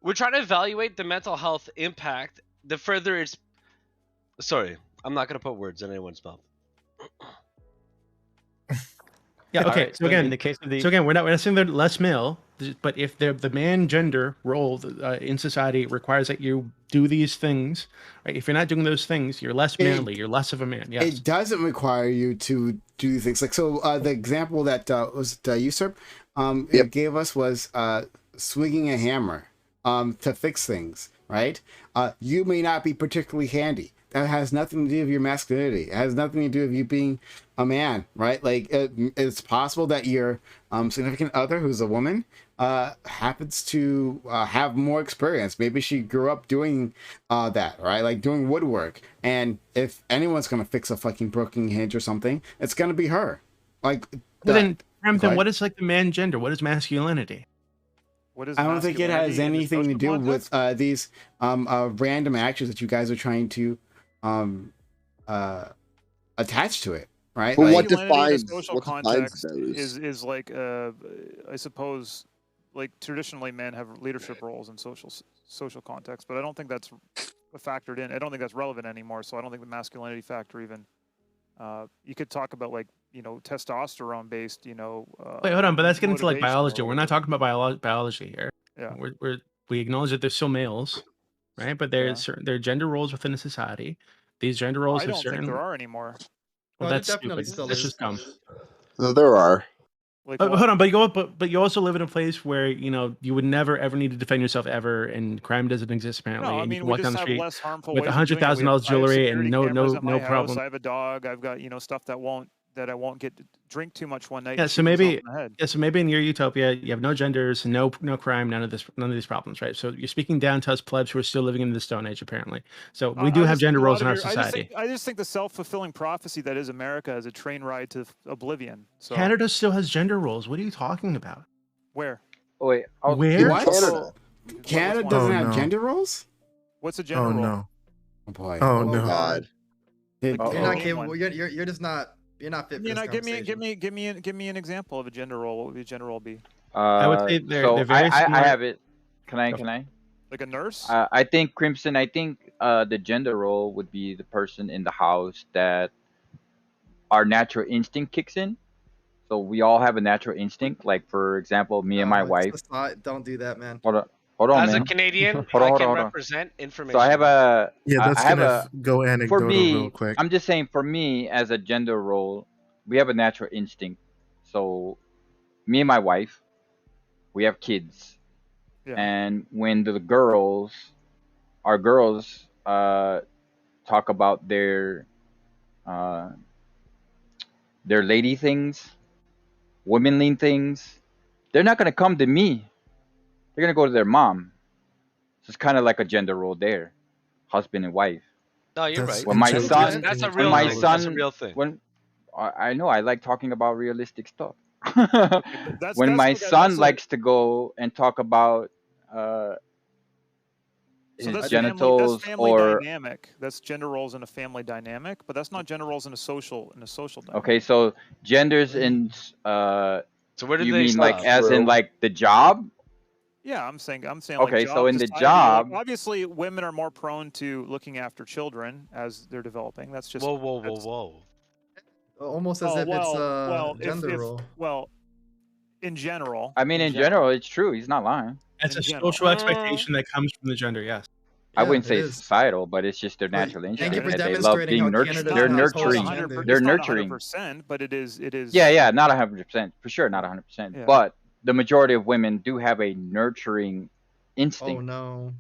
we're trying to evaluate the mental health impact. The further it's, sorry, I'm not gonna put words in anyone's mouth. Yeah. Okay. Right, So again, in the case of the, we're not saying they're less male, but if the man gender role in society requires that you do these things, right? If you're not doing those things, you're less manly. You're less of a man. Yes. It doesn't require you to do things like so. The example that was Usurp it gave us was swinging a hammer to fix things. Right? You may not be particularly handy. That has nothing to do with your masculinity. It has nothing to do with you being a man, right? Like it's possible that your significant other, who's a woman, happens to have more experience. Maybe she grew up doing that, right? Like doing woodwork. And if anyone's gonna fix a fucking broken hinge or something, it's gonna be her. Like, but then what is like the man gender? What is masculinity? What is I don't think it has anything to do with these random actions that you guys are trying to attach to it, right? But like, what defines social context is like I suppose like traditionally men have leadership roles in social context, but I don't think that's factored in. I don't think that's relevant anymore. So I don't think the masculinity factor even. You could talk about like testosterone based wait, hold on, but that's getting into like biology. We're not talking about biology here. Yeah, we acknowledge that they're still males, right? But there's certain there are gender roles within a society. These gender roles I don't think there are anymore. Well, that's stupid. That's just dumb. No, there are. Like, hold on, but you also live in a place where you would never ever need to defend yourself ever, and crime doesn't exist apparently. No, I mean, and you can we walk just down the have street less harmful with ways of doing it. $100,000 jewelry and no house, problem. I have a dog. I've got stuff that I won't get to drink too much one night. Yeah, so maybe in your utopia you have no genders, no crime, none of these problems, right? So you're speaking down to us plebs who are still living in the Stone Age apparently. So we do have gender roles in our society. I just think the self-fulfilling prophecy that is America is a train ride to oblivion. So Canada still has gender roles. What are you talking about? Where? Oh, wait, where? What? Canada doesn't have gender roles? What's a gender role? No. Oh boy. Oh no. God. You're not capable. You're just not. You're not fit for this conversation. Give me an example of a gender role. What would a gender role be? I would say they're very I have it. Can I? Like a nurse? I think Crimson. I think the gender role would be the person in the house that our natural instinct kicks in. So we all have a natural instinct. Like for example, me and my wife. Don't do that, man. Hold on, As man. a Canadian, hold on, I can represent information. So I have a. that's gonna go anecdotal real quick. I'm just saying, for me, as a gender role, we have a natural instinct. So, me and my wife, we have kids, and when our girls, talk about their lady things, womanly things, they're not gonna come to me. They're gonna go to their mom. So it's kind of like a gender role there, husband and wife. No, you're right. When my son, that's a real thing. When I know I like talking about realistic stuff. When my son likes to go and talk about his genitals or dynamic. That's gender roles in a family dynamic, but that's not gender roles in a social dynamic. Okay, so genders in so where do you they mean stop? like as in like the job? Yeah, I'm saying. Okay, like so in the society, job, like, obviously, women are more prone to looking after children as they're developing. That's just whoa. Almost as if it's a gender role. Well, in general. I mean, in general, it's true. He's not lying. That's a social expectation that comes from the gender. Yes. I wouldn't say it's societal, but it's just their natural instinct. Thank you for They love being nurtured. They're nurturing. They're nurturing. 100%, but it is. Yeah, not 100%. For sure, not 100%. Yeah. But the majority of women do have a nurturing instinct. Oh no.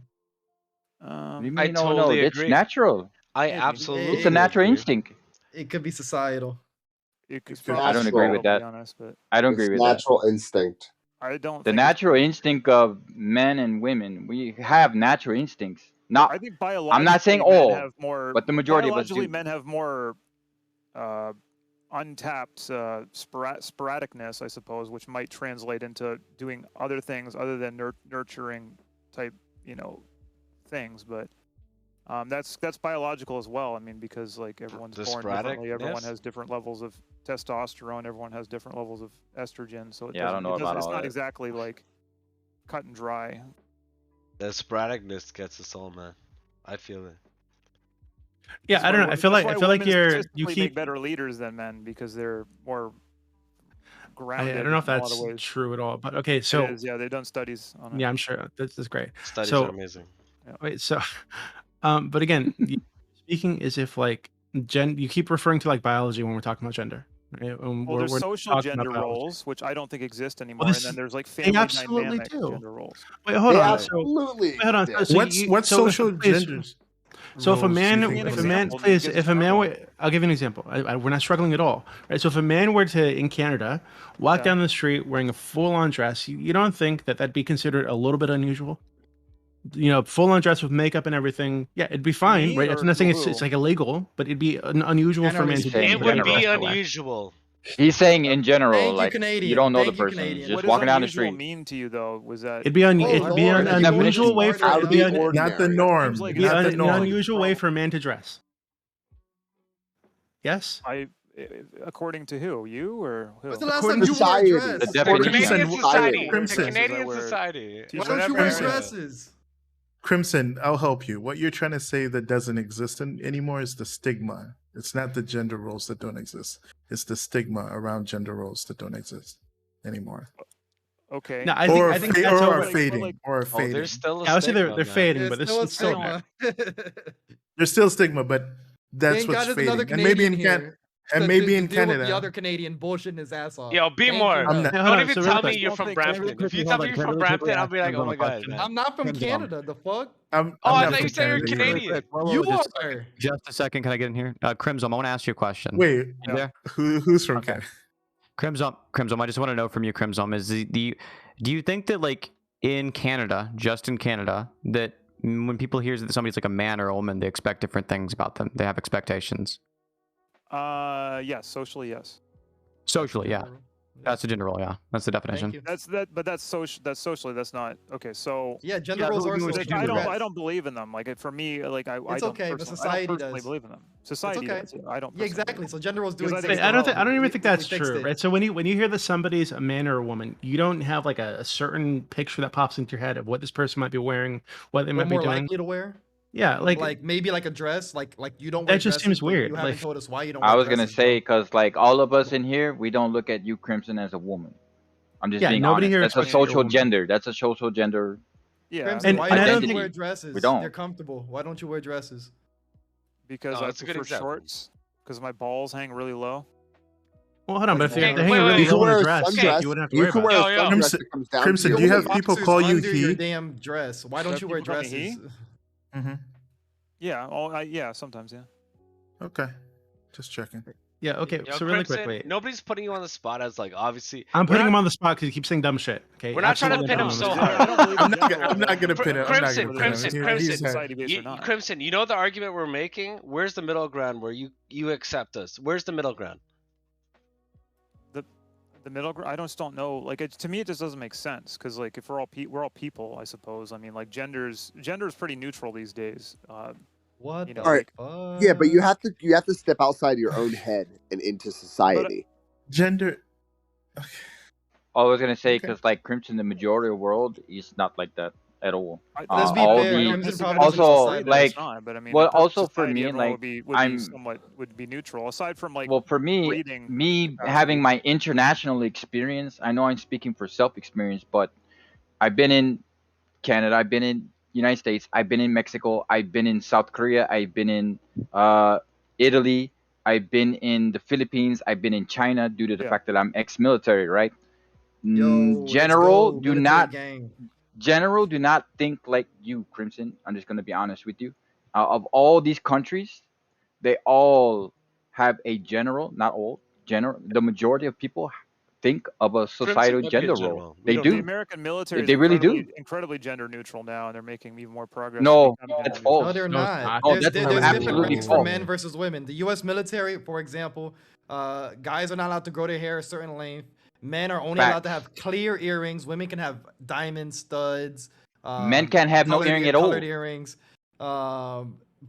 I totally agree. It's natural. I absolutely. It's a natural instinct. It could be societal. I don't agree with that. I don't agree with that. Natural instinct. I don't. The natural instinct of men and women. We have natural instincts. I think biologically, I'm not saying all, but the majority of us do. Men have more untapped sporadicness, I suppose, which might translate into doing other things other than nurturing type, things. But that's biological as well. I mean, because like everyone's born differently, everyone has different levels of testosterone, everyone has different levels of estrogen. So I don't know about it's all not that. exactly like cut and dry. The sporadicness gets us all, man. I feel it. Yeah, I don't know. I feel like you make keep better leaders than men because they're more grounded. I don't know if in a lot of that's ways. true at all, but okay. So It is, yeah, they've done studies on it. yeah, I'm sure this is great. Studies So are amazing. wait, so but again, speaking as if like you keep referring to like biology when we're talking about gender. Right? Well, there's social gender roles, which I don't think exist anymore, and then there's like family dynamic gender roles. Wait, hold on. Absolutely. Wait, hold on. Yeah. So What's social genders? So if a man, I'll give you an example. We're not struggling at all, right? So if a man were to, in Canada, walk down the street wearing a full-on dress, you don't think that that'd be considered a little bit unusual? You know, full-on dress with makeup and everything. Yeah, it'd be fine, right? I'm not saying it's like illegal, but it'd be unusual for a man to do. It would be unusual. He's saying in general, Thank you, like Canadian. you don't know Thank the you, person, Canadian. just What walking does down the unusual street. mean to you though? Was that It'd be an unusual way for Out of the not the ordinary. norm. Like It'd be Not the an norm. unusual way for a man to dress. Yes. according to who? You or who? When's the last According time to you wore a society. dress? The definition. Canadian society. Crimson. Canadian society. Why don't you wear Whatever. dresses? Crimson, I'll help you. What you're trying to say that doesn't exist anymore is the stigma. It's not the gender roles that don't exist. It's the stigma around gender roles that don't exist anymore. Okay. No, I think that's or over. are fading. Or are Oh, fading. there's still a I would say stigma, they're man. fading, but There's it's still there. There's still stigma, but that's Thank what's God there's another fading. And maybe in Canadian Canada. here And to- maybe to in deal with Canada. the other Canadian bullshitting his ass off. Yo, be Thank more. you, I'm bro. not- Hey, hold Don't on, even so real tell me quick. you're from Can I Brampton. really If you quickly- tell hold me on, you're can I from really quickly Brampton, I'll ask be like, Crimson oh my a god, question? man. I'm not from Crimson. Canada. The fuck? I'm Oh, I not thought you from said you're Canada either. Canadian. You Just are. a second. Can I get in here? Crimson, I want to ask you a question. Wait, You there? who's from Okay. Canada? Crimson, I just want to know from you, Crimson, is do you think that like in Canada, just in Canada, that when people hear that somebody's like a man or a woman, they expect different things about them. They have expectations. Yes, socially, yes. Socially, yeah. That's the gender role, yeah. That's the definition. Thank you. But that's socially. That's not okay. So Yeah, gender roles are like, social. I don't believe in them. Like for me, like I It's don't okay, but personally- society I don't personally does. believe in them. Society okay. does. I don't. Yeah, personally. exactly. So gender roles do Because I exist. think I don't even think that's We fixed true, it. right? So when you hear that somebody's a man or a woman, you don't have like a certain picture that pops into your head of what this person might be wearing, what they We're might be more doing. likely to wear. Yeah, Like maybe like a dress. Like you don't wear That just dresses, seems but weird, You haven't like- told us why you don't. I wear was gonna dresses, say bro. because like all of us in here, we don't look at you, Crimson, as a woman. I'm just Yeah, being nobody honest. here That's a expects you to be a social woman. gender. That's a social gender. Yeah, Crimson, And- why and I don't don't you think- wear dresses? we don't. They're comfortable. Why don't you wear dresses? because Oh, I that's a good prefer example. shorts. Because my balls hang really low. Well, hold on, but if they're Okay, hanging wait, really wait. You can low in wear a a dress, sundress. you wouldn't have to You worry can about wear it. a Yo, yo. sundress that comes down to Crimson, your do you have waist. people Boxers call you under your he? damn dress. Why don't Have you wear people call me he? dresses? Mm-hmm. Yeah. Yeah. Sometimes. Yeah. Okay, just checking. Yeah, okay. Yo, So really Crimson, quickly, nobody's putting you on the spot as like obviously. I'm we're putting not- him on the spot because he keeps saying dumb shit. Okay, We're not trying to Absolutely pin him not so on the hard. spot. I don't believe I'm in not gender gonna- I'm not roles. gonna pin him. I'm not Crimson, gonna pin him. Crimson, He's Crimson. Society-based or not. Crimson, you know the argument we're making? Where's the middle ground where you accept us? Where's the middle ground? The middle ground. I just don't know. Like to me, it just doesn't make sense. Because like if we're all people, I suppose. I mean, like gender is pretty neutral these days. What? You know, the Alright. fuck? Yeah, but you have to step outside your own head and into society. Gender. I was gonna say Okay. because like Crimson, the majority of the world is not like that at all. Let's be all fair, the- Crimson probably also, doesn't say that. like- it's not, but I mean, well, in terms of also for society, me, everyone like, would be neutral aside from like Well, for me, breeding. me capacity. having my international experience, I know I'm speaking for self experience, but I've been in Canada, I've been in United States, I've been in Mexico, I've been in South Korea, I've been in Italy, I've been in the Philippines, I've been in China due to the Yeah. fact that I'm ex-military, right? Yo, let's General, go, do military not gang. general do not think like you, Crimson. I'm just gonna be honest with you. Of all these countries, they all have a general, not all general. The majority of people think of a societal might be a gender general. role. We They don't The do. American military is They really do. incredibly gender neutral now, and they're making even more progress. No, to become that's gender neutral. false. No, they're No, it's not. not. Oh, There's that's different absolutely ranks for false. men versus women. The U.S. military, for example, guys are not allowed to grow their hair a certain length. Men are only allowed to Facts. have clear earrings. Women can have diamond studs. Men can't have no colored earring at all. Colored earrings.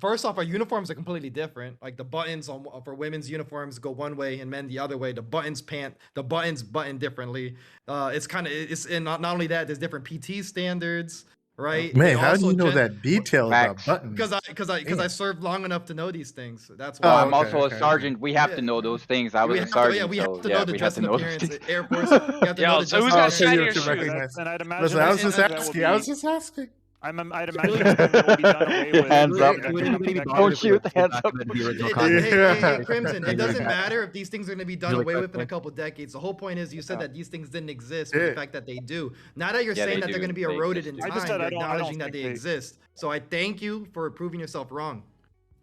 First off, our uniforms are completely different. Like the buttons for women's uniforms go one way and men the other way. The buttons button differently. It's and not only that, there's different PT standards. right? Man, They how do also you know gen- that detail Facts. about buttons? Because I served long enough to know these things. That's Well, why. I'm okay, also okay. a sergeant. We have Yeah. to know those things. I was We a have to, sergeant, we have so to yeah, know the we have dress to and know those appearance. things. Air Force, you have to Yo, know the so dress who's and got Oh, so shinier you appearance. have to shoes? recognize. And I'd imagine Listen, I was that's just something that will asking. I was be. just asking. I'd imagine that's something that will be done away with. Hands up. next- Would next anybody be next bothered Don't if shoot, we hands go back up. to the original It does, hey, conversation? Crimson, it doesn't Yeah. matter if these things are going to be done Really away with in a quickly. couple decades. The whole point is you said that these things didn't exist, but Yeah. the fact that they do. Now that you're Yeah, saying they that they're do. going to be They eroded in exist. time, I just said you're I don't acknowledging that think they they- exist. So I thank you for proving yourself wrong.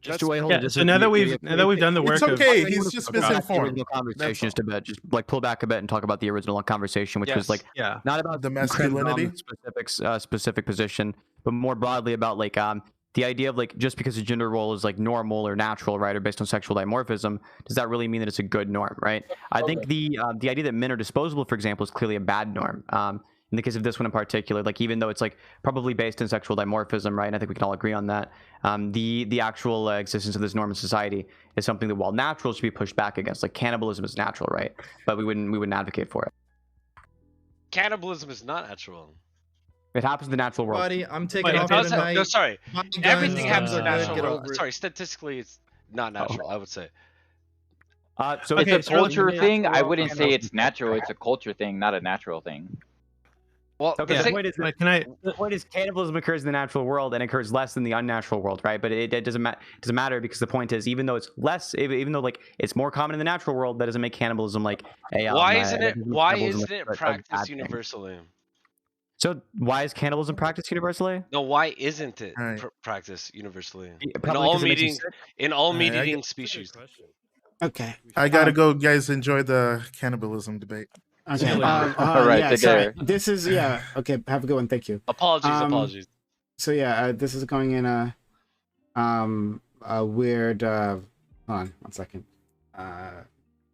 Just That's- wait, hold Yeah, on. Just so now that maybe we've done the It's work of okay. He's just talk about the misinformed. original conversation That's just a bit. Just like pull back a bit and talk about the original conversation, which was Yes. like yeah. not about The Crimson masculinity? specific position, but more broadly about like the idea of like just because a gender role is like normal or natural, right, or based on sexual dimorphism, does that really mean that it's a good norm, right? I think the idea that men are disposable, for example, is clearly a bad norm. In the case of this one in particular, like even though it's like probably based in sexual dimorphism, right, and I think we can all agree on that, the actual existence of this norm in society is something that, while natural, should be pushed back against. Like cannibalism is natural, right, but we wouldn't advocate for it. Cannibalism is not natural. It happens in the natural world. Buddy, I'm taking Wait, off it for does have, tonight. no, sorry. My guns, Everything guns happens in are the good. natural Get world. over it. Sorry, statistically, it's not natural. I would say. So Okay, It's a so culture in the thing. natural I world, wouldn't say cannibalism it's natural. It's a culture thing, not a natural thing. Well, Okay, the the thing, point is, Like, can I? the point is cannibalism occurs in the natural world and occurs less than the unnatural world, right? But it doesn't matter because the point is, even though it's less, even though like it's more common in the natural world, that doesn't make cannibalism like a why isn't it? doesn't make Why cannibalism isn't it a bad practiced thing. universally? So why is cannibalism practiced universally? No, why isn't it Right. practiced universally in Probably all 'cause it makes you meeting sick. in all Alright, I meat-eating get- species? Okay. I gotta go, guys. Enjoy the cannibalism debate. Okay. All right, yeah, take sorry. care. This is okay. Have a good one. Thank you. Apologies, Um, So yeah, this is going in a weird. Hold on, 1 second.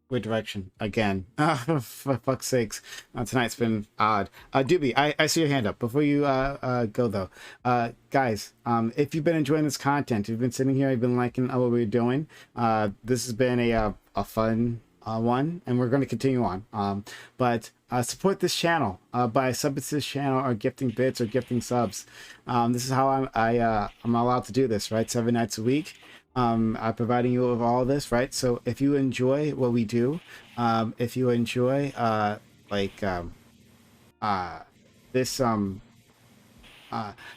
Weird direction again. For fuck's sakes, tonight's been odd. Doobie, I see your hand up. Before you go though, guys, if you've been enjoying this content, you've been sitting here, you've been liking what we're doing. This has been a fun one, and we're going to continue on. But support this channel by subbing to this channel or gifting bits or gifting subs. This is how I'm allowed to do this, right? 7 nights a week. I'm providing you with all of this, right? So if you enjoy what we do, if you enjoy this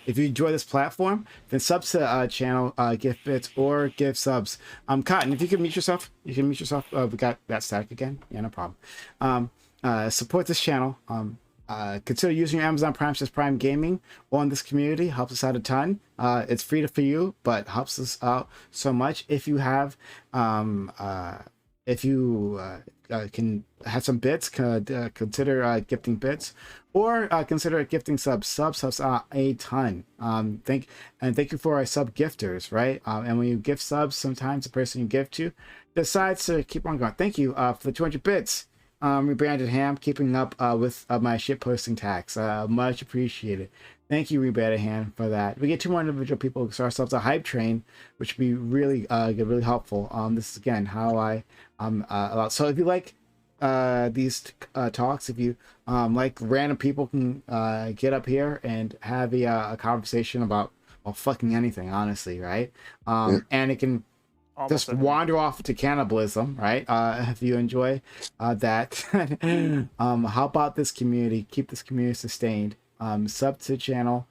if you enjoy this platform, then sub to channel, gift bits or give subs. Cotton, if you can mute yourself, we got that static again. Yeah, no problem. Support this channel. Consider using your Amazon Prime says Prime Gaming on this community. Helps us out a ton. It's free for you, but helps us out so much. If you have can have some bits, consider gifting bits, or consider gifting subs. Subs helps out a ton. Thank you for our sub gifters, right? And when you gift subs, sometimes the person you gift to decides to keep on going. Thank you for the 200 bits. Rebranded Ham, keeping up with my shit posting tax. Much appreciated. Thank you, Rebranded Ham, for that. We get 2 more individual people to start ourselves a hype train, which would be really really helpful. This is again how I allow. So if you like these talks, if you like random people can get up here and have a conversation about fucking anything, honestly, right? And it can just wander off to cannibalism, right? If you enjoy that, how about this community? Keep this community sustained. Sub to the channel,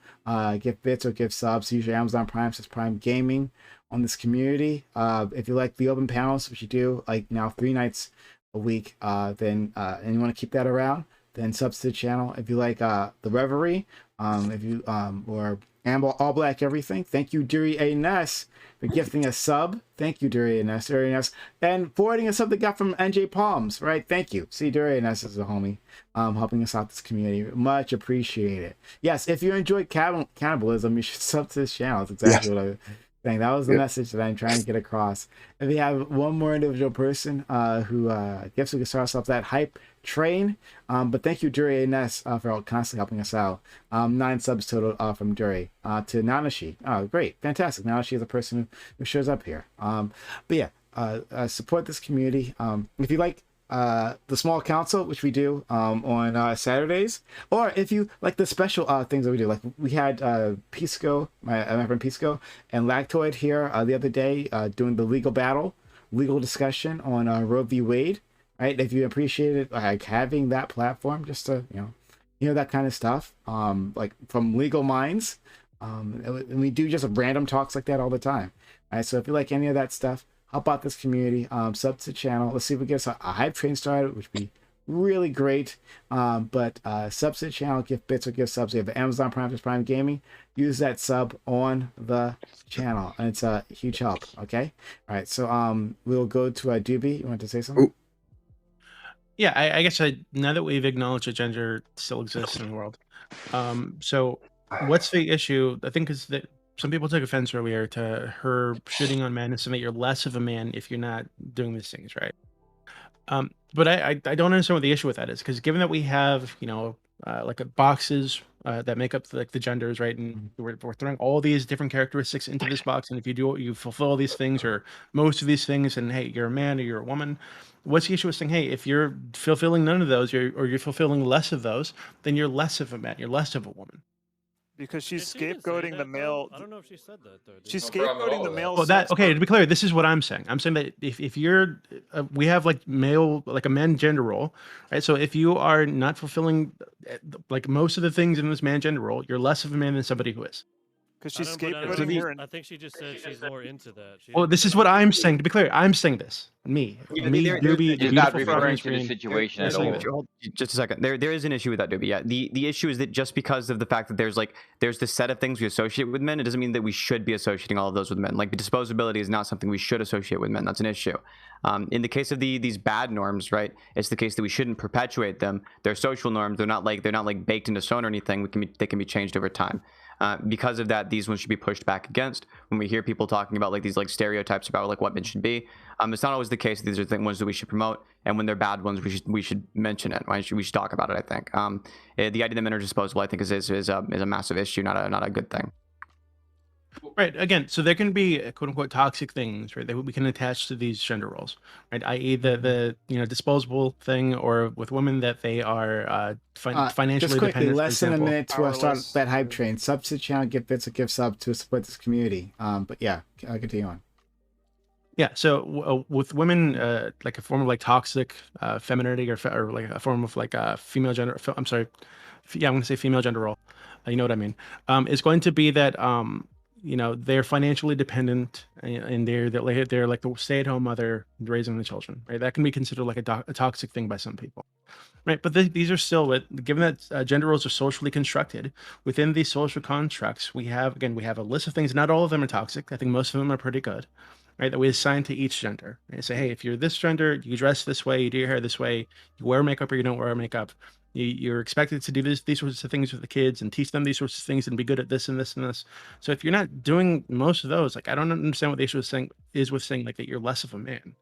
give bits or give subs. Use your Amazon Prime says Prime Gaming on this community. If you like the open panels, which you do, like now 3 nights a week, then and you want to keep that around, then subs to the channel. If you like the Reverie, if you or Amber All Black Everything, thank you, Duri A. Ness, for gifting a sub. Thank you, Duri A. Ness, and forwarding a sub that got from NJ Palms, right? Thank you. See, Duri A. Ness is a homie, helping us out this community. Much appreciated. Yes, if you enjoy cannibalism, you should sub to this channel. That's exactly what I was saying. That was the message that I'm trying to get across. If you have one more individual person who gifts, we can start ourselves that hype train. But thank you, Duri A. Ness, for constantly helping us out. 9 subs total from Duri. To Nanashi. Oh, great. Fantastic. Nanashi is a person who shows up here. But yeah, support this community. If you like the small council, which we do on Saturdays, or if you like the special things that we do, like we had Pisco, my friend Pisco, and Lactoid here the other day doing the legal discussion on Roe v. Wade. Right? If you appreciated like having that platform, just to that kind of stuff, like from legal minds, and we do just random talks like that all the time. All right, so if you like any of that stuff, help out this community, sub to the channel. Let's see if we get a hype train started, which would be really great. But sub to the channel, give bits or give subs. You have Amazon Prime, Prime Gaming. Use that sub on the channel, and it's a huge help. Okay, all right. So we'll go to Doobie. You want to say something? Ooh. Yeah, I guess now that we've acknowledged that gender still exists in the world, so what's the issue? I think is that some people took offense earlier to her shooting on men and saying that you're less of a man if you're not doing these things, right? But I don't understand what the issue with that is, because given that we have like boxes that make up the genders, right, and we're throwing all these different characteristics into this box, and if you fulfill these things or most of these things, and hey, you're a man or you're a woman. What's the issue with saying, hey, if you're fulfilling none of those, or you're fulfilling less of those, then you're less of a man, you're less of a woman? Because she's scapegoating the male. I don't know if she said that though. She's scapegoating the male. Well, okay, to be clear, this is what I'm saying. I'm saying that if you're, we have like a man gender role, right? So if you are not fulfilling like most of the things in this man gender role, you're less of a man than somebody who is. Because she's scapegoating her. I think she just said she's more into that. Well, this is what I'm saying. To be clear, I'm saying this. Doobie, He's not referring to the situation at all. Just a second. There is an issue with that, Doobie. Yeah. The issue is that just because of the fact that there's this set of things we associate with men, it doesn't mean that we should be associating all of those with men. Like disposability is not something we should associate with men. That's an issue. In the case of these bad norms, right? It's the case that we shouldn't perpetuate them. They're social norms. They're not like baked into stone or anything. They can be changed over time. Because of that, these ones should be pushed back against. When we hear people talking about like these like stereotypes about like what men should be, it's not always the case. These are the ones that we should promote, and when they're bad ones, we should mention it. Right? We should talk about it. I think the idea that men are disposable, I think, is a massive issue, not a good thing. Right. Again, so there can be quote unquote toxic things, right, that we can attach to these gender roles, right? I.e., the disposable thing, or with women that they are financially just quickly, dependent. less than a minute to start that hype train. Sub to the channel, give bits or give sub to support this community. But yeah, I'll continue on. Yeah. So with women, like a form of like toxic femininity, or like a form of like female gender. I'm sorry. Yeah, I'm going to say female gender role. You know what I mean? Is going to be that they're financially dependent, and they're like the stay-at-home mother raising the children, right? That can be considered like a toxic thing by some people, right? But these are still, given that gender roles are socially constructed, within these social constructs, we have a list of things. Not all of them are toxic. I think most of them are pretty good, right? That we assign to each gender. Right? Say, hey, if you're this gender, you dress this way, you do your hair this way, you wear makeup or you don't wear makeup. You're expected to do these sorts of things with the kids and teach them these sorts of things and be good at this and this and this. So if you're not doing most of those, like, I don't understand what the issue is with saying like that you're less of a man.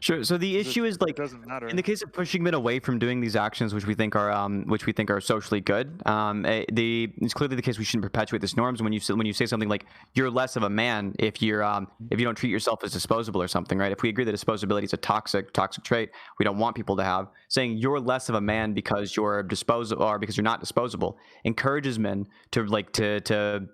Sure. So the issue is like, doesn't matter. In the case of pushing men away from doing these actions, which we think are socially good, it's clearly the case we shouldn't perpetuate these norms. When you say something like you're less of a man if you don't treat yourself as disposable or something, right? If we agree that disposability is a toxic trait we don't want people to have, saying you're less of a man because you're disposable or because you're not disposable encourages men to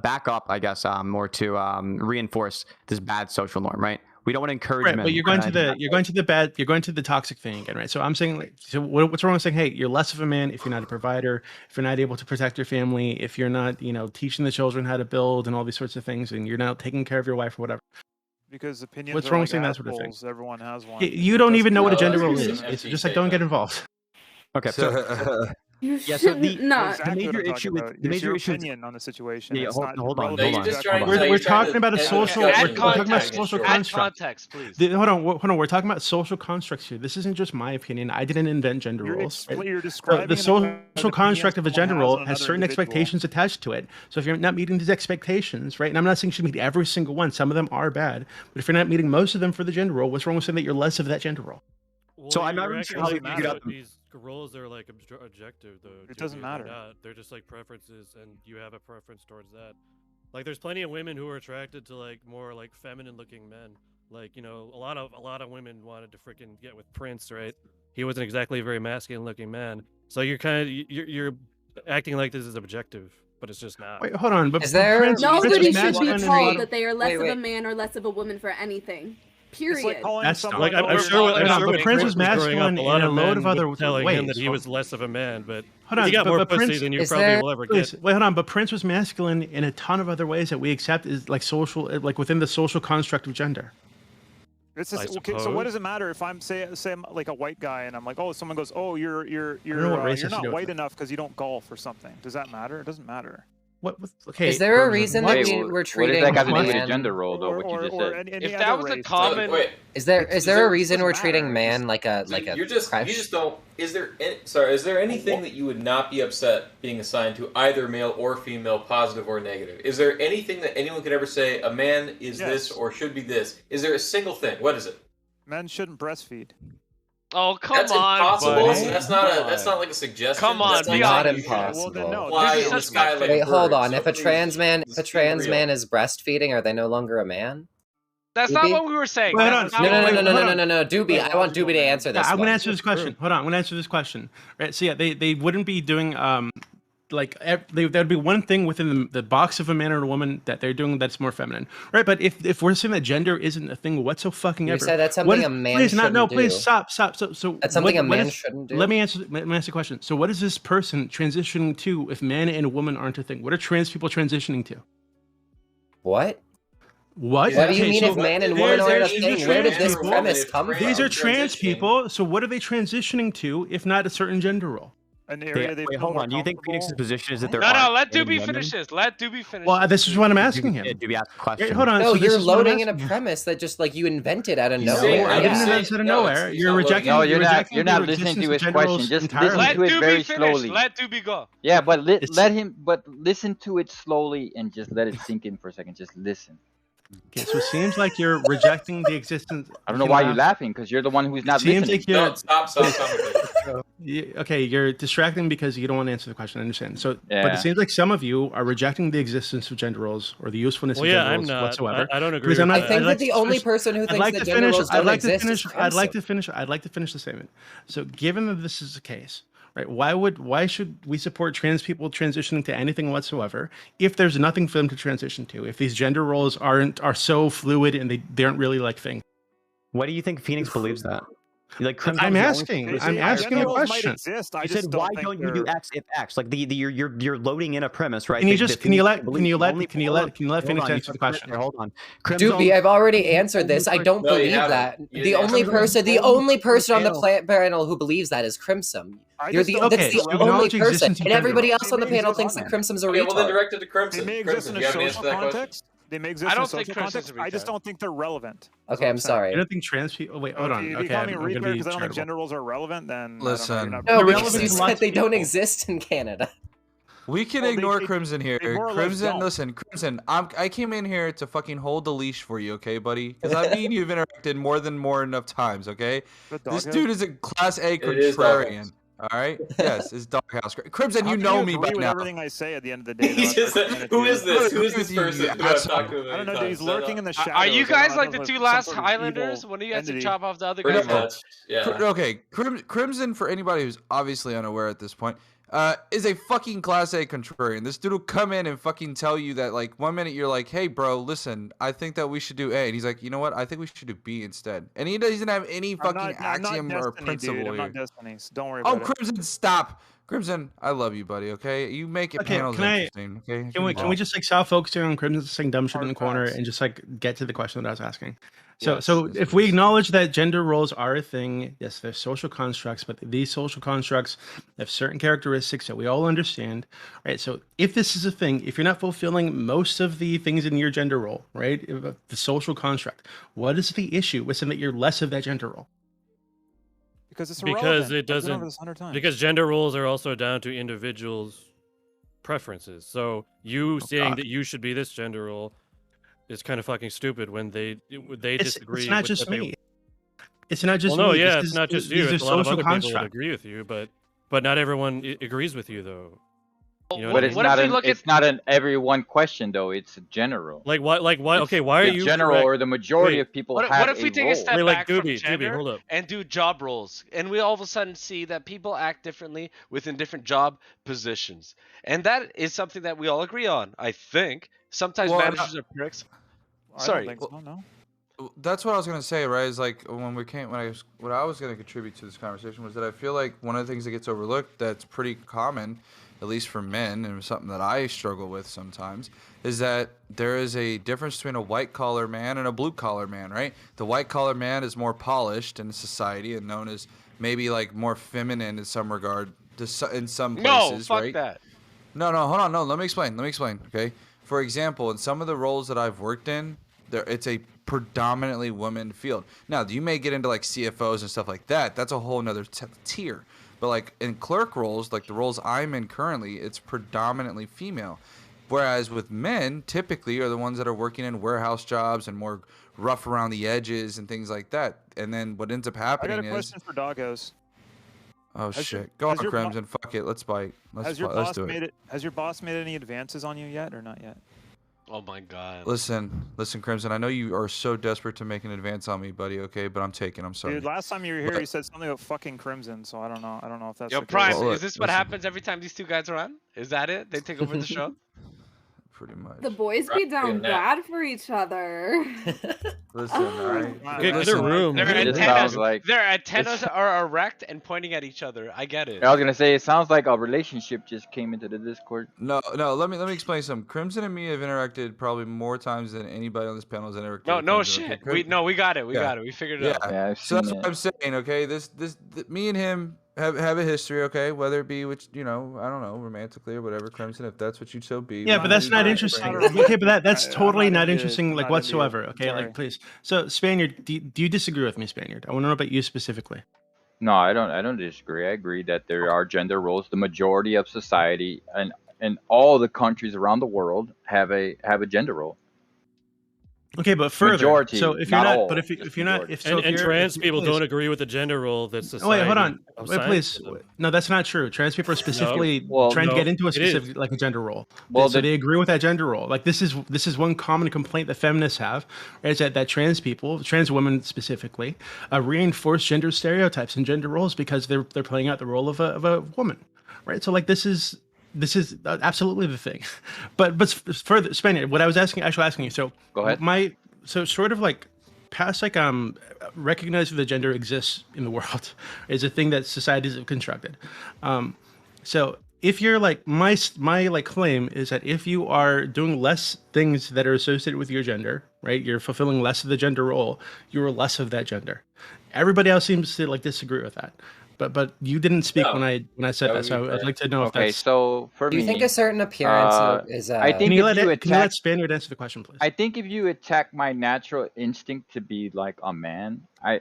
back up, I guess, or to reinforce this bad social norm, right? We don't want to encourage men. But you're going to the toxic thing again, right? So I'm saying, like, so what's wrong with saying, hey, you're less of a man if you're not a provider, if you're not able to protect your family, if you're not, teaching the children how to build and all these sorts of things, and you're not taking care of your wife or whatever. Because opinions. What's are wrong like with saying that sort of thing? Everyone has one. You don't even know what a gender role is. It's just like, don't get involved. Okay, so You yeah, so shouldn't not. the major issue with the major issue opinion on the situation. Yeah, It's hold not on. relevant. We're talking about a social. We're Add talking about context. social Add construct. context, please. Hold on. We're talking about social constructs here. This isn't just my opinion. I didn't invent gender roles. You're describing The social an construct of a opinion gender someone role has has on certain another individual. expectations attached to it. So if you're not meeting these expectations, right? And I'm not saying you should meet every single one. Some of them are bad. But if you're not meeting most of them for the gender role, what's wrong with saying that you're less of that gender role? Well, So I'm not really sure how we figured out these roles are like objective though. It doesn't matter. They're just like preferences, and you have a preference towards that. Like, there's plenty of women who are attracted to like more like feminine looking men. Like, you know, a lot of women wanted to freaking get with Prince, right? He wasn't exactly a very masculine looking man. So you're kind of you're acting like this is objective, but it's just not. Wait, hold on. But Is there- Prince Nobody was should be masculine in a told lot that of- they are less Wait, of a wait. man or less of a woman for anything. Period. It's like calling That's someone. Like I'm over- sure, Hold on, but when Prince was growing masculine up, in a load of men other were telling him that ways. he was less of a man, but Hold on, he got but- more but pussy Prince- than you Is probably there- will ever Please, get. wait, hold on. But Prince was masculine in a ton of other ways that we accept is like social, like within the social construct of gender. It's I just, okay, so suppose. what does it matter if I'm say I'm like a white guy and I'm like, oh, someone goes, oh, you're know what race you're has to do not with white it. enough because you don't golf or something. Does that matter? It doesn't matter. Okay. Is there a reason that Wait, we're what does treating that got to do with a man? gender role, though? What you just said. Any If other that was a race, common, Wait, Is there a reason doesn't we're matter. treating man like a you just don't. Is there anything that you would not be upset being assigned to either male or female, positive or negative? Is there anything that anyone could ever say a man is this or should be this? Is there a single thing? What is it? Men shouldn't breastfeed. oh come That's on, impossible. buddy. That's not like a suggestion. Come on, That's be not honest. impossible. Well, then no. Fly This is in the such sky not like Wait, a hold bird. on. If a trans man real. is breastfeeding, are they no longer a man? That's not Doobie? what we were saying. Wait, That's hold on. not No, what no, we no, were- no, no, no, no, no, Doobie. I want Doobie to answer this. I'm one. gonna answer this question. Hold on, I'm gonna answer this question. Right. So yeah, they wouldn't be doing there'd be one thing within the box of a man or a woman that they're doing that's more feminine, right? But if we're saying that gender isn't a thing whatsoever, You said that's what something is- a man please, shouldn't no, do. please stop. So That's something what a man is- shouldn't do. Let me answer the question. So what is this person transitioning to if man and woman aren't a thing? What are trans people transitioning to? What? What? What do you Okay, mean so if man and there's- women aren't a there's thing? Where did trans this people- premise come from? These are trans people. So what are they transitioning to if not a certain gender role? An area they Wait, feel hold more on. Do you think Phoenix's comfortable. position is that there No, are no, let women? Doobie finish this. Let Doobie finish. Well, this is what I'm asking him. Doobie asked a question. Hold on. No, so this you're is what I'm loading in a asking. premise that just like you invented out of He's saying- nowhere. I didn't Yeah. know that's out of nowhere. he's You're not rejecting. No, you're not. rejecting You're the not listening to existence his of gender roles question. Just entirely. listen Let to it Doobie very finish. slowly. Let Doobie go. Yeah, but It's- listen to it slowly and just let it sink in for a second. Just listen. Okay, so it seems like you're rejecting the existence. I don't know why you're laughing because you're the one who's not Seems listening. like you're. No, stop. Okay, you're distracting because you don't want to answer the question. I understand. So, but Yeah. it seems like some of you are rejecting the existence of gender roles or the usefulness Well, of yeah, gender I'm roles not. whatsoever. I don't agree Because I'm with not- I think I'd like that the to only finish- person who I'd thinks like that to gender finish. roles I'd don't like to exist is finish. I'd like Crimson. to finish the statement. So, given that this is the case, right? Why should we support trans people transitioning to anything whatsoever if there's nothing for them to transition to? If these gender roles are so fluid and they aren't really like things. Why do you think Phoenix believes that? Like, I'm Crimson's the only asking. person I'm who asking cares a about- question. Exist. I You just said, don't why think don't you do they're- X if X? Like you're loading in a premise, right? Can you that- just that can you Phoenix let believes can you the let only- can you hold let on, can you let hold Phoenix on, you answer the said question? there, Hold on. Doobie, I've already answered this. I don't No, you believe haven't. that. You The didn't only answer person, the only person on the panel who believes that is Crimson. I You're just the don't that's think the it's only relevant. acknowledge person, existence of and gender everybody roles. else on the They may panel exist thinks on that it. Crimson's a Okay, well then retard. direct it to They Crimson. may exist Crimson, in do a you have an answer social to that question? context. They may exist I in a don't think social Crimson's context. a I just retard. don't think they're relevant. Okay, I'm I sorry. don't think trans people. Wait, hold on. If you Okay, call me I'm a gonna retard be because I don't think charitable. gender roles are relevant, then Listen. I don't know, you're No, They're because relevant you to lots said of they don't people. exist in Canada. We can Well, they- ignore they- Crimson here. they more or less Crimson, don't. listen, Crimson. I came in here to fucking hold the leash for you, okay, buddy? Because I mean you've interacted more enough times, okay? The This doghouse? dude is a class A It is contrarian. doghouse. All right. Yes, it's doghouse. Crimson, How you can know you me agree by with now. everything I say at the end of the day. He though? just said, who is this? Who is this You person? Who I've asshole. talked to a I million don't know, dude. He's times? lurking in the shadows. Are you I don't guys know like if the it's two some last sort of Highlanders evil when you guys to entity. chop off the other Pretty guys? much. Yeah. Okay, Crimson, for anybody who's obviously unaware at this point, is a fucking class A contrarian. This dude will come in and fucking tell you that, like, one minute you're like, hey, bro, listen, I think that we should do A. And he's like, you know what? I think we should do B instead. And he doesn't have any fucking axiom or principle dude. I'm here. not Destiny, so don't worry Oh, about it. Crimson, stop. Crimson, I love you, buddy, okay? You make it Okay, panels can I- interesting, okay? Can we just like stop focusing on Crimson saying dumb shit in the Hard corner facts. and just like get to the question that I was asking? So Yes, so yes, if we please. acknowledge that gender roles are a thing, yes, they're social constructs, but these social constructs have certain characteristics that we all understand, right? So if this is a thing, if you're not fulfilling most of the things in your gender role, right, the social construct, what is the issue with saying that you're less of that gender role? Because it's Because irrelevant. it I've been over doesn't. this 100 times. Because gender roles are also down to individuals' preferences. So you saying God. that you should be this gender role is kind of fucking stupid when they disagree. It's not with just what they- me. It's not just well, no, me. yeah, This it's is- not just these you. are It's a lot of social other people that constructs. agree with you, but not everyone agrees with you though. You know But what I it's mean? not it's not an everyone question though. It's general. Like why? Like why? Okay, why are the you general correct? or the majority Wait, of people What have if we a take a role? step Wait, like back from Doobie, gender hold up. and do job roles, and we all of a sudden see that people act differently within different job positions, and that is something that we all agree on. I think sometimes Well, managers are pricks. I Sorry. don't think so. No. That's what I was gonna say, right? Is like what I was gonna contribute to this conversation was that I feel like one of the things that gets overlooked that's pretty common, at least for men, and something that I struggle with sometimes, is that there is a difference between a white collar man and a blue collar man, right? The white collar man is more polished in society and known as maybe like more feminine in some regard, in some places, No, fuck right? that. No, hold on, no. Let me explain. Okay. For example, in some of the roles that I've worked in, it's a predominantly women field. Now, you may get into like CFOs and stuff like that. That's a whole nother tier. But like in clerk roles, like the roles I'm in currently, it's predominantly female. Whereas with men, typically are the ones that are working in warehouse jobs and more rough around the edges and things like that. And then what ends up I happening got a question for Doggos. oh Has shit, your- go on has your bo- Crimson, fuck it, let's bite. Has your Let's boss do made it. it? Has your boss made any advances on you yet, or not yet? Oh my god. Listen, Crimson. I know you are so desperate to make an advance on me, buddy. Okay, but I'm taking. I'm sorry. Dude, last time you were here, But- you said something about fucking Crimson, so I don't know. I don't know if that's Yo, the Prime, case. Well, look, is this what listen. happens every time these two guys are on? Is that it? They take over the show? Pretty much. The boys be down bad for each other. Listen, alright. Get a room. Their It antennas, sounds like their antennas are erect and pointing at each other. I get it. I was gonna say it sounds like a relationship just came into the Discord. No. Let me explain something. Crimson and me have interacted probably more times than anybody on this panel has interacted. No, with no Crimson, shit. okay? We got it. We Yeah. got it. We figured it out. Yeah, I've So that's seen what it. I'm saying. Okay, me and him have a history. Okay, whether it be which I don't know, romantically or whatever, Crimson, if that's what you so be. Yeah, but that's not interesting. Okay, but that's totally not interesting, like whatsoever. Okay, like please. So Spaniard, do you disagree with me, Spaniard? I want to know about you specifically. No, I don't disagree. I agree that there are gender roles. The majority of society and all the countries around the world have a gender role. Okay, but further. Majority, so if you're not not, all, but if just you're not, majority. if so, And trans people please. don't agree with the gender role that Oh, society. wait, hold on. Wait, assigns please. to them. No, that's not true. Trans people are specifically Well, trying to no, get into a it is. specific, like a gender role. Well, So they agree with that gender role. Like this is one common complaint that feminists have, right? Is that trans people, trans women specifically, reinforce gender stereotypes and gender roles because they're playing out the role of a woman, right? So like this is absolutely the thing. But further, Spaniard, what I was asking you. So Go ahead. So sort of like past like recognizing that gender exists in the world is a thing that societies have constructed. So if you're like my like claim is that if you are doing less things that are associated with your gender, right, you're fulfilling less of the gender role, you're less of that gender. Everybody else seems to like disagree with that. But you didn't speak when I said that, so I'd like to know if Okay, that's. so for Do me, you think a certain appearance is? I think Can you if let you attack, Spaniard answer the question, please? I think if you attack my natural instinct to be like a man, I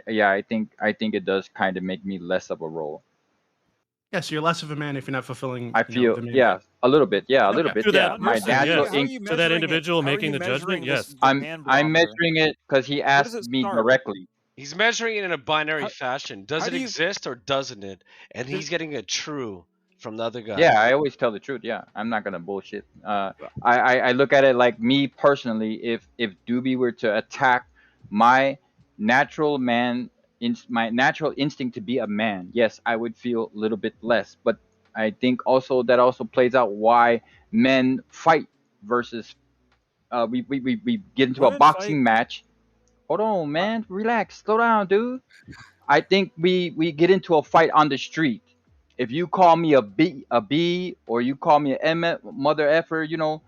think it does kind of make me less of a role. Yeah, so you're less of a man if you're not fulfilling. I feel the man. a little bit, a little bit, To yeah. that My person, natural yes. instinct. To that individual making the judgment, yes. I'm measuring it because he asked me directly. He's measuring it in a binary fashion. Does how it do you- exist or doesn't it? And he's getting a true from the other guy. Yeah, I always tell the truth. Yeah, I'm not gonna bullshit. I look at it like me personally. If Doobie were to attack my natural my natural instinct to be a man, yes, I would feel a little bit less. But I think also that also plays out why men fight versus we get into a Women boxing match. Hold on, man, relax, slow down, dude. I think we get into a fight on the street. If you call me a B, or you call me a mother effer, you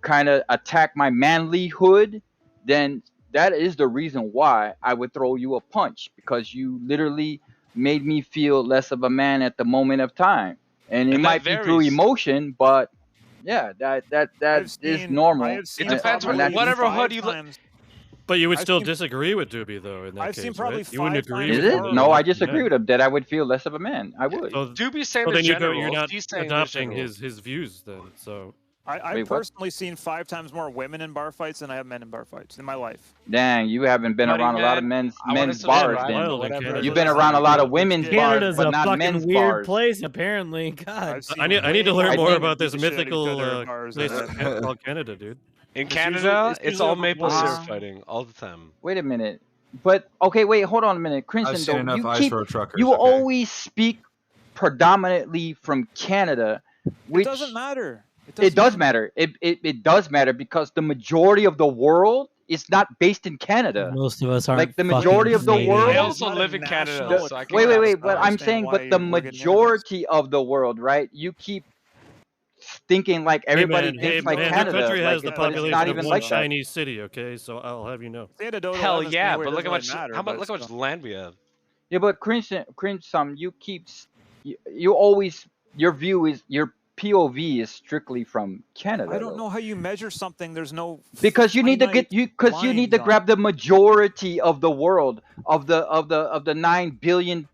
kind of attack my manlyhood, then that is the reason why I would throw you a punch, because you literally made me feel less of a man at the moment of time, and it And might that be through varies. emotion, but yeah, that is normal. It depends on whatever hood you look. But you would still disagree with Doobie though in that I've case, seen probably right? You wouldn't agree Is with it? him. No, I disagree Yeah. with him that I would feel less of a man. I would. So, Doobie's saying so the then general. you're not He's saying the adopting general. his views then. So I've personally seen 5 times more women in bar fights than I have men in bar fights in my life. Dang, you haven't been Buddy, around a lot of man, men's bars then. Canada. You've been around a lot of women's bars, Canada's but a not fucking men's weird bars. place, apparently. God, I need to learn I more think- about this Beat the shit out of each mythical other in bars, place uh, called Canada, dude. In It's Canada, usually it's all over maple boys. syrup fighting all the time. Wait a minute. But okay, wait, hold on a minute. I've Crimson, seen though, enough you ice keep road truckers. you okay. always speak predominantly from Canada, which It doesn't matter. it does matter. It does matter because the majority of the world is not based in Canada. most of us aren't. Like the majority of the fucking world. I Canadian. also live in Canada, national- so I can Wait, kind of but I'm understand saying, why but the we're getting into this. majority of the world, right? You keep thinking like everybody Hey, man, thinks like your Canada, country like has the but it's population not of even one like that. Chinese city, okay? So I'll have you know. Hell yeah, but look how much look how much land we have. Yeah, but Crimson, you keep you always your view is your POV is strictly from Canada. I don't though. know how you measure something. There's no Because you need to get you need to lines grab the majority of the world of the 9 billion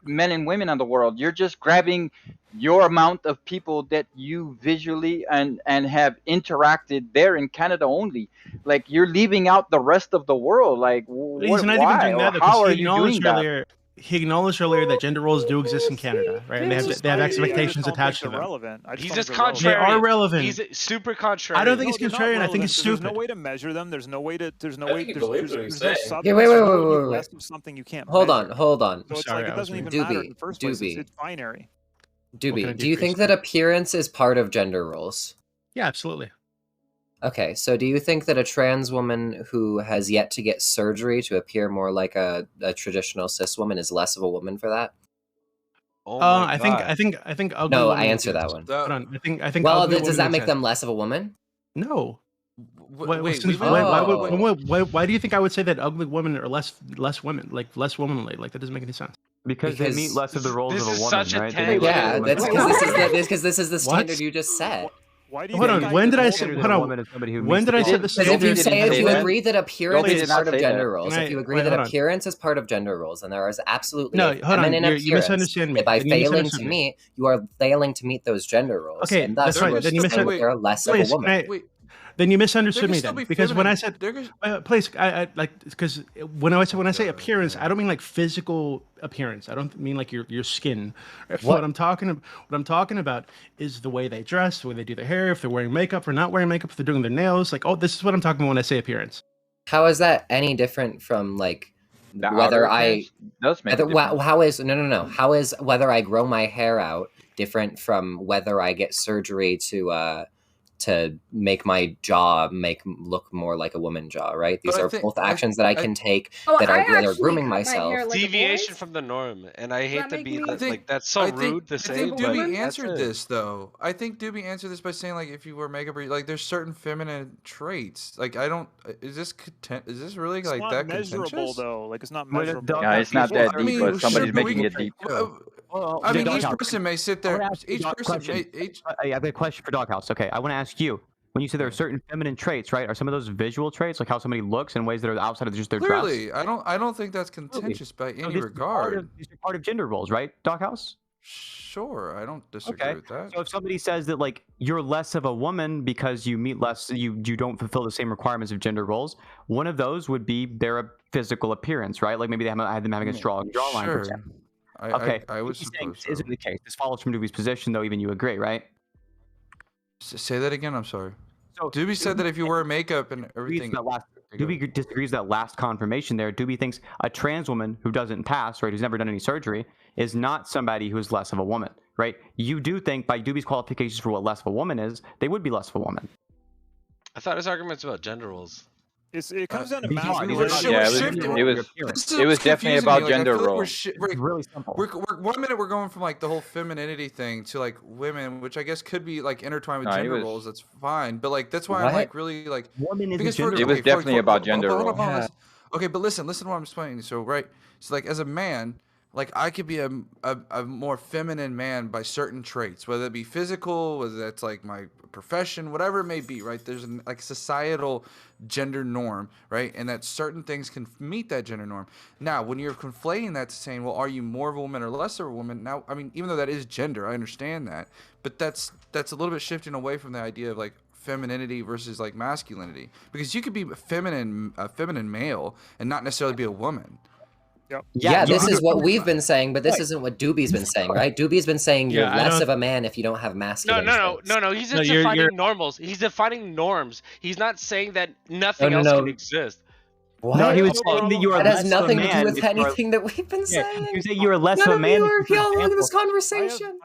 men and women in the world. You're just grabbing your amount of people that you visually and have interacted there in Canada only. Like you're leaving out the rest of the world. Like He's not why? even doing that. Or how are He you doing acknowledged that? earlier. He acknowledged earlier that gender roles do exist in Canada, right? And they have expectations attached to them. He's just They contrary. are relevant. He's super contrary. I don't think it's contrarian. I think it's There's stupid. no way to measure them. There's no way to. There's no I way. think he There's believes what he's no saying. substance. Yeah, wait. You less of something you can't. Hold measure. on, hold on. So it's Sorry, like I it was doesn't even Doobie, matter in the first place. Doobie. It's binary. Doobie, do you think that appearance is part of gender roles? Yeah, absolutely. Okay, so do you think that a trans woman who has yet to get surgery to appear more like a traditional cis woman is less of a woman for that? Oh my I think ugly. No, women I answer that exist. one. Hold on. I think. Well, ugly does women that make exist. them less of a woman? No. Wait, Why do you think I would say that ugly women are less women, like less womanly? Like that doesn't make any sense. Because they meet less of the roles of a woman, right? Yeah, that's because this is the standard you just set. Why do you Hold think on. When did I say? Hold on. When did I say the Because if standard? you say if you agree that appearance did is not part of say gender that. roles, Can if you I- agree wait, that hold on. appearance is part of gender roles, and there is absolutely No, a hold on. feminine You appearance misunderstand me. that by Then you failing to misunderstood me. meet, you are failing to meet those gender roles. Okay, and thus that's right. we're Then you saying that misunderstood. they're less of a Please, woman. then you misunderstood There me can still then, be because when I feminine- said, please, I like because when I say appearance, I don't mean like physical appearance. I don't mean like your skin. What I'm talking about is the way they dress, the way they do their hair, if they're wearing makeup or not wearing makeup, if they're doing their nails. Like, oh, this is what I'm talking about when I say appearance. How is that any different from like The whether outer I appearance does make a whether, difference. how is no how is whether I grow my hair out different from whether I get surgery to make my jaw look more like a woman jaw, right? These But I are think- both actions that I can take Oh, that I are whether actually grooming cut my myself. hair like a Deviation boy's. from the norm, and I hate that to make be me- that, like that's so rude to say. I think but Doobie that's answered it. this though. I think Doobie answered this by saying like if you wear makeup, or like there's certain feminine traits. Like I don't. Is this really It's like not that measurable contentious? though. Like it's not Well, measurable. Yeah, it's not that I deep, mean, but somebody's sure, but making we- it deep. I mean, each Doghouse. person may sit I wanna there. ask you Each a person question. may. I have a question for Doghouse. Okay, I want to ask you. When you say there are certain feminine traits, right? Are some of those visual traits, like how somebody looks in ways that are outside of just their dress? Clearly, I don't think that's contentious by So any this is part regard. of- These are part of gender roles, right, Doghouse? Sure, I don't disagree Okay. with that. So if somebody says that like you're less of a woman because you meet less, you don't fulfill the same requirements of gender roles, one of those would be their physical appearance, right? Like maybe they have them having a strong jawline, for Sure. example. I Okay. I would Doobie's saying suppose this so. isn't the case. This follows from Doobie's position, though. Even you agree, right? Say that again. I'm sorry. So Doobie said that if you wear makeup and everything, Doobie disagrees that last confirmation there. Doobie thinks a trans woman who doesn't pass, right, who's never done any surgery, is not somebody who is less of a woman, right? You do think by Doobie's qualifications for what less of a woman is, they would be less of a woman. I thought his argument's about gender roles. It comes down to these are- math. these are- Yeah, shifting. it was This it was is definitely confusing about me. Like, I gender feel like roles. It's really simple. We're 1 minute we're going from like the whole femininity thing to like women, which I guess could be like intertwined with No, he gender was- roles. That's fine, but like that's why I'm What? like really like Woman isn't because gender It was definitely about gender hold on, roles. hold on, listen. Okay, but listen to what I'm explaining. So right, so like as a man, like I could be a more feminine man by certain traits, whether it be physical, whether that's like my profession, whatever it may be, right? There's a like societal gender norm, right? And that certain things can meet that gender norm. Now, when you're conflating that to saying, well, are you more of a woman or less of a woman? Now, I mean, even though that is gender, I understand that, but that's a little bit shifting away from the idea of like femininity versus like masculinity, because you could be a feminine male and not necessarily be a woman. Yep. Yeah, this is what we've been saying, but this isn't what Doobie's been saying, right? Doobie's been saying you're less of a man if you don't have masculine traits. No. He's just defining normals. He's defining norms. He's not saying that nothing else can exist. What? No, he was saying that you are that less has nothing of a to man do with anything that we've been saying. You say you are less None of a man. Y'all in this conversation.